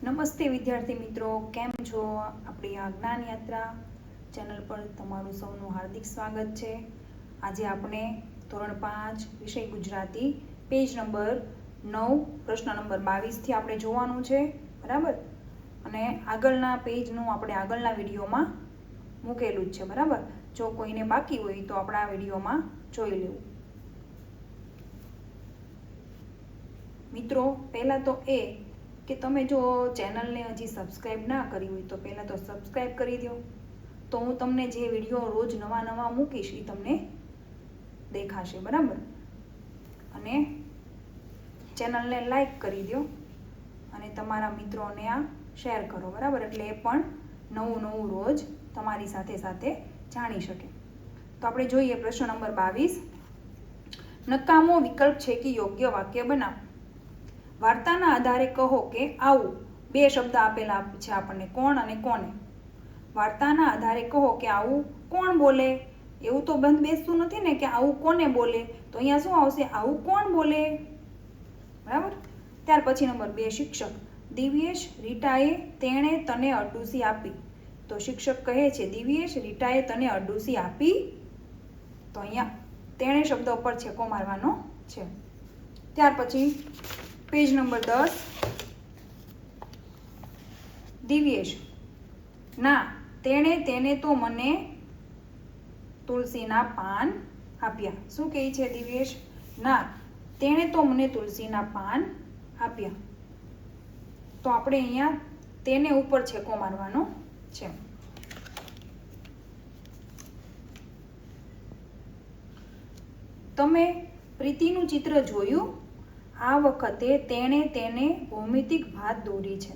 નમસ્તે વિદ્યાર્થી મિત્રો, કેમ છો? આપણી આ જ્ઞાન યાત્રા ચેનલ પર તમારું સૌનું હાર્દિક સ્વાગત છે. આજે આપણે ધોરણ 5 વિષય ગુજરાતી પેજ નંબર 9 પ્રશ્ન નંબર 22 થી આપણે જોવાનું છે, બરાબર? અને આગળના પેજનું આપણે આગળના વિડીયોમાં મૂકેલું જ છે, બરાબર? જો કોઈને બાકી હોય તો આપણે આ વિડીયોમાં જોઈ લેવું. મિત્રો, પહેલાં તો એ કે તમે જો ચેનલને હજી સબસ્ક્રાઈબ ના કરી હોય તો પહેલાં તો સબસ્ક્રાઈબ કરી દો, તો હું તમને જે વિડીયો રોજ નવા મૂકીશ એ તમને દેખાશે, બરાબર? અને ચેનલને લાઈક કરી દો અને તમારા મિત્રોને આ શેર કરો, બરાબર? એટલે એ પણ નવું રોજ તમારી સાથે જાણી શકે. તો આપણે જોઈએ પ્રશ્ન નંબર 22. નકામો વિકલ્પ છે કે યોગ્ય વાક્ય બનાવો. વાર્તાના આધારે કહો કે આવું. બે શબ્દ આપેલા છે આપણને, કોણ અને કોને. વાર્તાના આધારે કહો કે આવું કોણ બોલે. એવું તો બંધ બેસતું નથી ને કે આવું કોને બોલે, તો અહીંયા શું આવશે? આવું કોણ બોલે, બરાબર? ત્યાર પછી નંબર 2, શિક્ષક. દિવ્યેશ, રીટાએ તેણે તને અરડૂસી આપી. તો શિક્ષક કહે છે દિવ્યેશ, રીટાએ તને અરડૂસી આપી. તો અહીંયા તેણે શબ્દ ઉપર છેકો મારવાનો છે. ત્યાર પછી પેજ નંબર 10. દિવ્યેશ, ના, તેને તો મને તુલસીના પાન આપ્યા. શું કહે છે દિવ્યેશ? ના, તેણે તો મને તુલસીના પાન આપ્યા. તો આપણે અહીંયા તેને ઉપર છેકો મારવાનો છે. તમે પ્રીતિનું ચિત્ર જોયું? આ વખતે તેણે તેને ભૌમિતિક ભાત દોરી છે.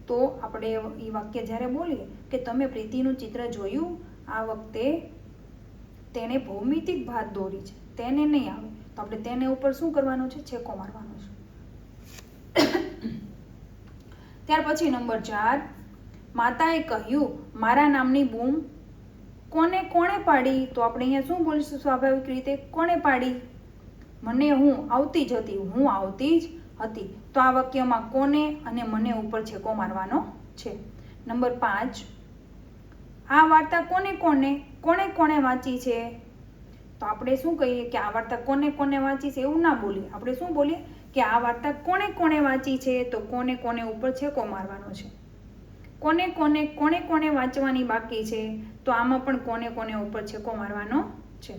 તો આપણે એ વાક્ય જ્યારે બોલીએ કે તમે પ્રીતિનું ચિત્ર જોયું, આ વખતે તેણે ભૌમિતિક ભાત દોરી છે, તેને નહીં આવે તો આપણે તેને ઉપર શું કરવાનું છે? છેકો મારવાનો છે. ત્યાર પછી નંબર 4, માતાએ કહ્યું મારા નામની બૂમ કોણે પાડી. તો આપણે અહીંયા શું બોલીશું? સ્વાભાવિક રીતે કોણે પાડી? મને હું આવતી જ હતી. હું આવતી જ હતી. તો આ વાક્યમાં કોને અને મને ઉપર છેકો મારવાનો છે. નંબર 5, આ વાર્તા કોણે વાંચી છે. તો આપણે શું કહીએ કે આ વાર્તા કોને વાંચી છે, એવું ના બોલીએ. આપણે શું બોલીએ કે આ વાર્તા કોણે વાંચી છે. તો કોને ઉપર છેકો મારવાનો છે. કોને વાંચવાની બાકી છે. તો આમાં પણ કોને ઉપર છેકો મારવાનો છે.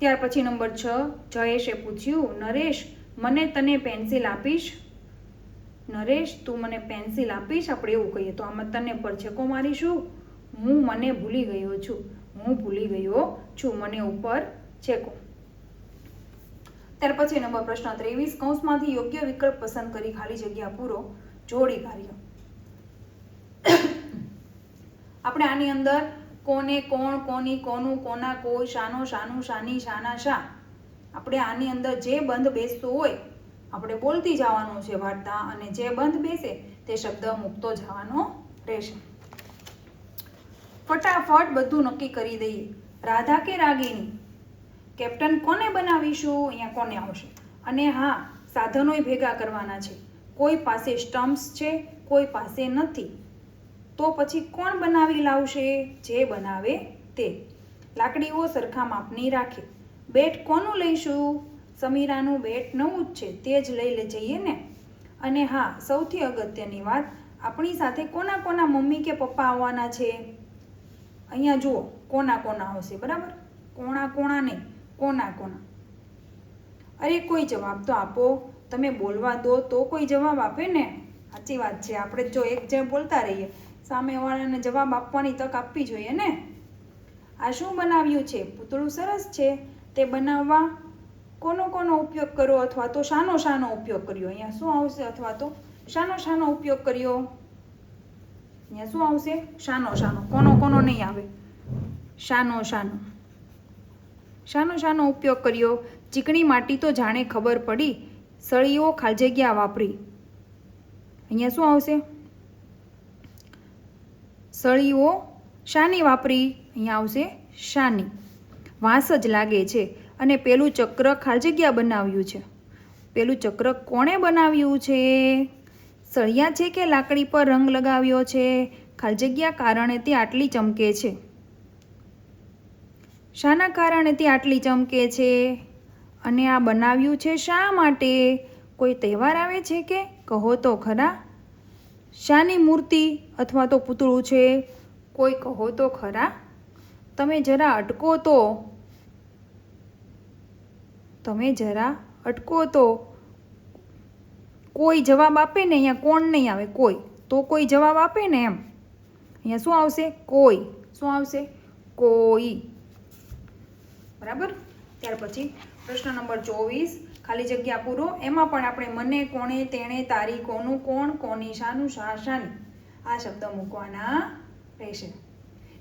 ત્યાર પછી નંબર 6, જયેશે પૂછ્યું નરેશ, મને તને પેન્સિલ આપીશ. નરેશ, તું મને પેન્સિલ આપીશ. આપણે એવું કહીએ તો આમાં તને પર છેકો મારીશું. મને ભૂલી ગયો છું. મને ઉપર છેકો. ત્યાર પછી નંબર પ્રશ્ન 23, કૌંસમાંથી યોગ્ય વિકલ્પ પસંદ કરી ખાલી જગ્યા પૂરો. જોડી કાર્ય. આપણે આની અંદર કોને, કોણ, કોની, કોનું, કોના, કોઈ, શાનો, શાનું, શાની, શાના, શા, આપણે આની અંદર જે બંધ બેસતું હોય આપણે બોલતી જવાનું છે વાર્તા, અને જે બંધ બેસે તે શબ્દ મૂકતો જવાનો રહેશે. ફટાફટ બધું નક્કી કરી દઈએ. રાધા કે રાગિણી? કેપ્ટન કોને બનાવીશું? અહીંયા કોને આવશે. અને હા, સાધનોય ભેગા કરવાના છે. કોઈ પાસે સ્ટમ્પ્સ છે, કોઈ પાસે નથી. તો પછી કોણ બનાવી લાવશે? જે બનાવે તે. લાકડીઓ સરખા માપની રાખે. બેટ કોનું લઈશું? સમીરાનું બેટ નવું જ છે, તે જ લઈ જઈએ ને. અને હા, સૌથી અગત્યની વાત, આપણી સાથે કોના મમ્મી કે પપ્પા આવવાના છે. અહીંયા જુઓ કોના આવશે, બરાબર? કોણા નહીં, કોના. અરે કોઈ જવાબ તો આપો. તમે બોલવા દો તો કોઈ જવાબ આપે ને. સાચી વાત છે. આપણે જો એક જણ બોલતા રહીએ, સામેવાળાને જવાબ આપવાની તક આપવી જોઈએ ને. આ શું બનાવ્યું છે? પૂતળું સરસ છે. તે બનાવવા કોનો ઉપયોગ કર્યો, અથવા તો શાનો ઉપયોગ કર્યો? અહીંયા શું આવશે? અથવા તો શાનો ઉપયોગ કર્યો? અહીંયા શું આવશે? શાનો. કોનો નહીં આવે. શાનો ઉપયોગ કર્યો? ચીકણી માટી તો જાણે ખબર પડી. સળીઓ ખાલી જગ્યા વાપરી. અહીંયા શું આવશે? સળીઓ શાની વાપરી? અહીંયા આવશે શાની. વાંસ જ લાગે છે. અને પેલું ચક્ર ખાલી જગ્યા બનાવ્યું છે. પેલું ચક્ર કોણે બનાવ્યું છે? સળિયા છે કે લાકડી પર રંગ લગાવ્યો છે? ખાલી જગ્યા કારણે તે આટલી ચમકે છે. શાના કારણે તે આટલી ચમકે છે? અને આ બનાવ્યું છે શા માટે? કોઈ તહેવાર આવે છે કે? કહો તો ખરા. શાની મૂર્તિ અથવા તો પૂતળું છે? કોઈ કહો તો ખરા. તમે જરા અટકો તો કોઈ જવાબ આપે ને. અહીંયા કોણ નહીં આવે, કોઈ. તો કોઈ જવાબ આપે ને એમ. અહીંયા શું આવશે? કોઈ. શું આવશે? કોઈ. બરાબર. ત્યાર પછી પ્રશ્ન નંબર 24, ખાલી જગ્યા પૂરો. એમાં પણ આપણે મને, કોણે, તેણે, તારી, કોનું, કોણ, કોની, શાનું, શા, શાની આ શબ્દ મૂકવાના રહેશે.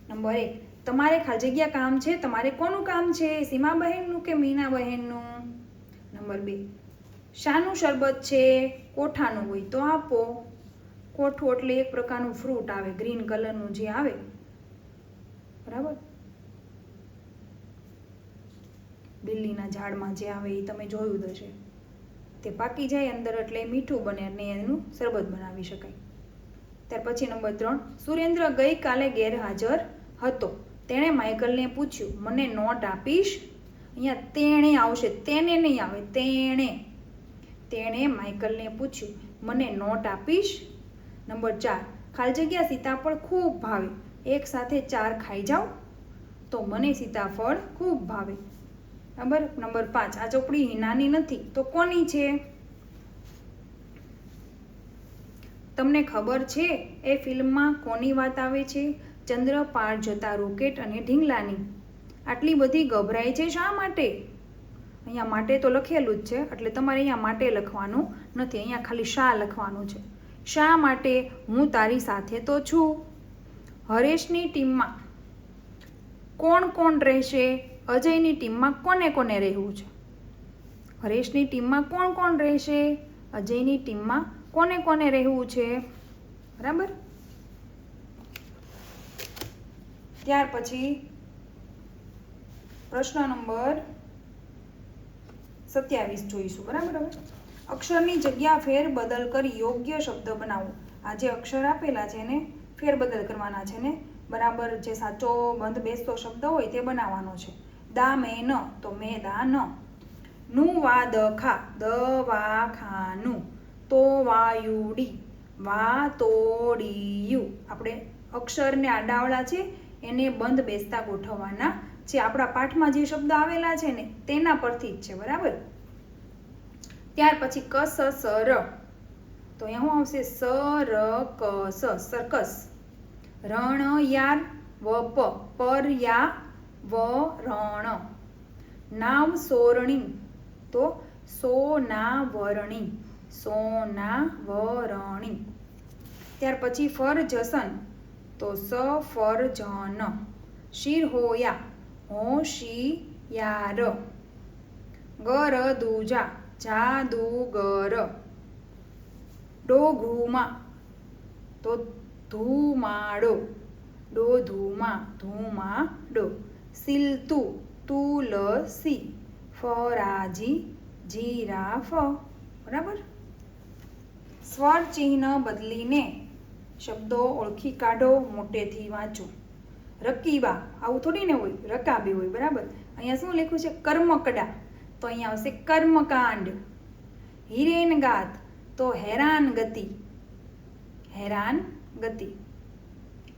નંબર 1, તમારે ખાલી જગ્યા કામ છે. તમારે કોનું કામ છે? સીમાબહેનનું કે મીનાબહેનનું? નંબર 2, શાનું શરબત છે? કોઠાનું હોય તો આપો. કોઠું એટલે એક પ્રકારનું ફ્રૂટ આવે, ગ્રીન કલરનું જે આવે. બરાબર. બિલ્લીના ઝાડમાં જે આવે એ તમે જોયું હશે. તે પાકી જાય અંદર એટલે મીઠું બને અને એનું શરબત બનાવી શકાય. ત્યાર પછી નંબર 3, સુરેન્દ્ર ગઈકાલે ગેરહાજર હતો. તેણે માઇકલને પૂછ્યું, મને નોટ આપીશ? અહીંયા તેણે આવશે, તેને નહીં આવે. તેણે માઇકલને પૂછ્યું, મને નોટ આપીશ? નંબર 4, ખાલી જગ્યા સીતાફળ ખૂબ ભાવે. એક સાથે 4 ખાઈ જાઓ તો મને સીતાફળ ખૂબ ભાવે. બરાબર. નંબર 5, આ ચોપડી હિનાની નથી તો કોની છે? તમને ખબર છે એ ફિલ્મમાં કોની વાત આવે છે? ચંદ્ર પાર જતા રોકેટ અને ઢીંગલાની. આટલી બધી ગભરાય છે શા માટે? અહીંયા માટે તો લખેલું જ છે એટલે તમારે અહીંયા માટે લખવાનું નથી. અહીંયા ખાલી શા લખવાનું છે. શા માટે? હું તારી સાથે તો છું. હરેશની ટીમમાં કોણ કોણ રહેશે? અજયની ટીમમાં કોને કોને રહેવું છે? હરેશની ટીમમાં કોણ કોણ રહેશે? અજયની ટીમમાં કોને કોને રહેવું છે? બરાબર. ત્યાર પછી પ્રશ્ન નંબર 27 જોઈશું. બરાબર. હવે અક્ષરની જગ્યા ફેરબદલ કરી યોગ્ય શબ્દ બનાવો. આ જે અક્ષર આપેલા છે એને ફેરબદલ કરવાના છે ને બરાબર જે સાચો બંધ બેસતો શબ્દ હોય તે બનાવવાનો છે. દા મેન તો મેદાન. નું વા દખા દવાખાનું. તો વાયુડી વાતોડિયું. આપણે અક્ષરને આડાવડા છે એને બંધ બેસતા ગોઠવવાના છે. આપણા પાઠમાં જે શબ્દ આવેલા છે ને તેના પરથી જ છે. બરાબર. ત્યાર પછી કસ સર તો અહીંયા શું આવશે? સરકસ. રણ યાર વપ પરયા વરણ. નાવ સોરણી તો સોનાવરણી. ત્યાર પછી ફરજસન તો સફરજન. શિરહોયા હોશિયાર. ગરદુજા જાદુગર. ડોઘુમા તો ધુમાડો. ધુમાડો. સિલતું તુલસી. ફરાજી જીરાફ. બરાબર. સ્વર ચિહ્ન બદલીને શબ્દો ઓળખી કાઢો, મોટેથી વાંચો. રકીબા આવું થોડી ને હોય, રકાબી હોય. બરાબર. અહીંયા શું લખ્યું છે? કર્મકડા તો અહીંયા આવશે કર્મકાંડ. હિરેનગાત તો હેરાનગતિ.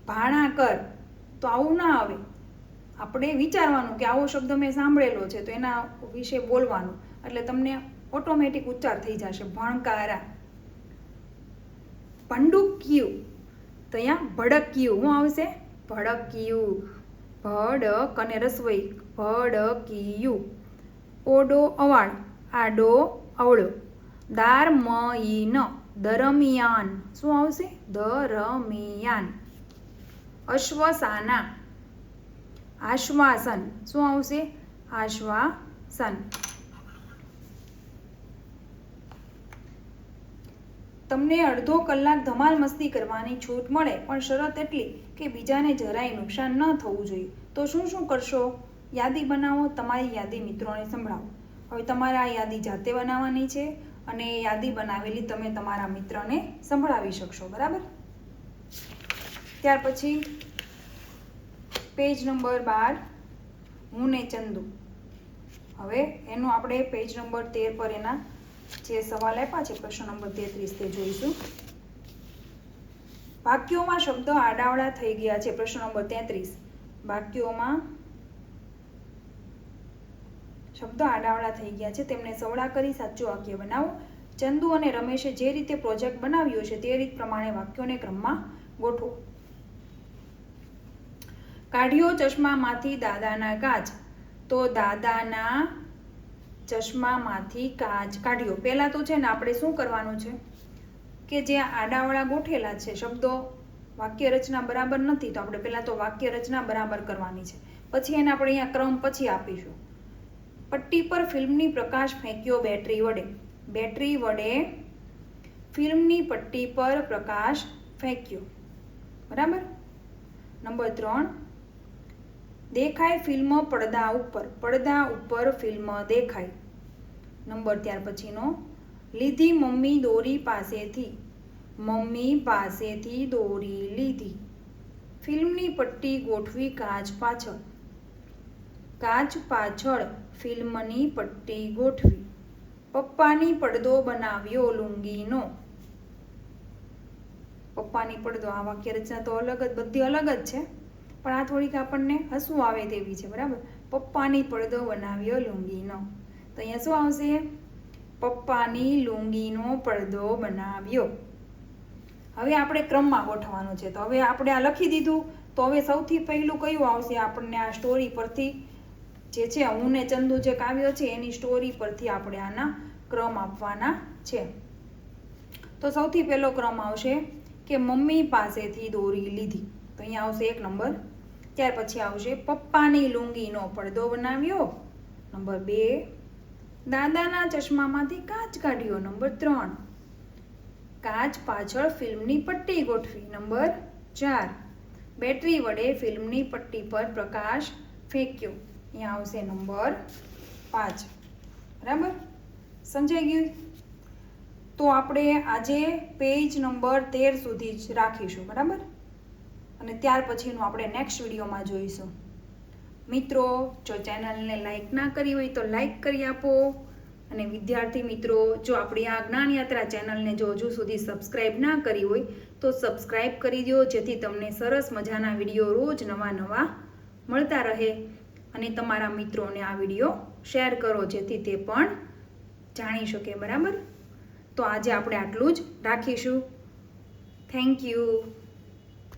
ભાણાકર તો આવું ના આવે. આપણે વિચારવાનું કે આવો શબ્દ મેં સાંભળેલો છે તો એના વિશે બોલવાનું એટલે તમને ઓટોમેટિક ઉચ્ચાર થઈ જશે. ભણકારા. ભંડુક્યું તો અહીંયા ભડક્યું. શું આવશે? ભડક્યું. ભડક અને રસવઈ ભડકિયું. ઓડો અવાળ આડો અવળો. દારમયીન દરમિયાન. શું આવશે? દરમિયાન. અશ્વસાના આશ્વાસન. શું આવશે? આશ્વાસન. તમને અડધો કલાક ધમાલ મસ્તી કરવાની છૂટ મળે પણ શરત એટલી કે બીજાને જરાય નુકસાન ન થવું જોઈએ તો શું શું કરશો? યાદી બનાવો. તમારી યાદી મિત્રોને સંભળાવો. હવે તમારે આ યાદી જાતે બનાવવાની છે અને યાદી બનાવેલી તમે તમારા મિત્રને સંભળાવી શકશો. બરાબર. ત્યાર પછી પેજ નંબર 12 હું ને ચંદુ. હવે એનું આપણે પેજ નંબર 13 પર એના જે સવાલ આપ્યા છે પ્રશ્ન નંબર 33 તે જોઈશું. વાક્યોમાં શબ્દ આડાવડા થઈ ગયા છે. પ્રશ્ન નંબર 33. વાક્યોમાં શબ્દ આડાવડા થઈ ગયા છે, તેમને સવડા કરી સાચું વાક્ય બનાવો. ચંદુ અને રમેશે જે રીતે પ્રોજેક્ટ બનાવ્યો છે તે રીત પ્રમાણે વાક્યોને ક્રમમાં ગોઠવો. કાઢ્યો ચશ્મામાંથી દાદાના કાચ. તો દાદાના ચશ્મામાંથી કાચ કાઢ્યો. પહેલા તો છે ને આપણે શું કરવાનું છે કે જે આડાવડા ગોઠેલા છે શબ્દો, વાક્ય રચના બરાબર નથી, તો આપણે પહેલા તો વાક્ય રચના બરાબર કરવાની છે. પછી એને આપણે અહીંયા ક્રમ પછી આપીશું. પટ્ટી પર ફિલ્મની પ્રકાશ ફેંક્યો બેટરી વડે. બેટરી વડે ફિલ્મની પટ્ટી પર પ્રકાશ ફેંક્યો. બરાબર. નંબર 3. દેખાય ફિલ્મ પડદા ઉપર. પડદા ઉપર ફિલ્મ દેખાય. નંબર ત્યાર પછીનો લીધી મમ્મી દોરી પાસેથી. મમ્મી પાસેથી દોરી લીધી. ફિલ્મની પટ્ટી ગોઠવી કાચ પાછળ. કાચ પાછળ ફિલ્મની પટ્ટી ગોઠવી. પપ્પાની પડદો બનાવ્યો લુંગીનો. પપ્પાની પડદો, આ વાક્ય રચના તો અલગ જ, બધી અલગ જ છે, પણ આ થોડીક આપણને હસવું આવે તેવી છે. બરાબર. પપ્પાની પડદો બનાવ્યો લુંગીનો. તો અહીંયા શું આવશે? પપ્પાની લુંગીનો પડદો બનાવ્યો. હવે આપણે ક્રમમાં ગોઠવવાનું છે. તો હવે આપણે આ લખી દીધું, તો હવે સૌથી પહેલું કયું આવશે? આપણને આ સ્ટોરી પરથી જે છે હું ને ચંદુ જે કાવ્ય છે એની સ્ટોરી પરથી આપણે આના ક્રમ આપવાના છે. તો સૌથી પહેલો ક્રમ આવશે કે મમ્મી પાસેથી દોરી લીધી. તો અહીંયા આવશે 1 નંબર. ત્યાર પછી આવશે પપ્પાની લુંગીનો પડદો બનાવ્યો. નંબર 2. દાદાના ચશ્મામાંથી કાચ કાઢ્યો. નંબર 3. કાચ પાછળ ફિલ્મની પટ્ટી ગોઠવી. નંબર 4. બેટરી વડે ફિલ્મની પટ્ટી પર પ્રકાશ ફેંક્યો. અહીંયા આવશે નંબર 5. બરાબર. સમજાઈ ગયું? તો આપણે આજે પેજ નંબર 13 સુધી જ રાખીશું. બરાબર. અને ત્યાર પછીનું આપણે નેક્સ્ટ વિડીયોમાં જોઈશું. મિત્રો, જો ચેનલને લાઈક ના કરી હોય તો લાઈક કરી આપો. અને વિદ્યાર્થી મિત્રો, જો આપણી આ જ્ઞાન યાત્રા ચેનલને જો હજુ સુધી સબસ્ક્રાઈબ ના કરી હોય તો સબસ્ક્રાઈબ કરી દો, જેથી તમને સરસ મજાના વિડીયો રોજ નવા નવા મળતા રહે. અને તમારા મિત્રોને આ વિડીયો શેર કરો, જેથી તે પણ જાણી શકે. બરાબર. તો આજે આપણે આટલું જ રાખીશું. Thank you.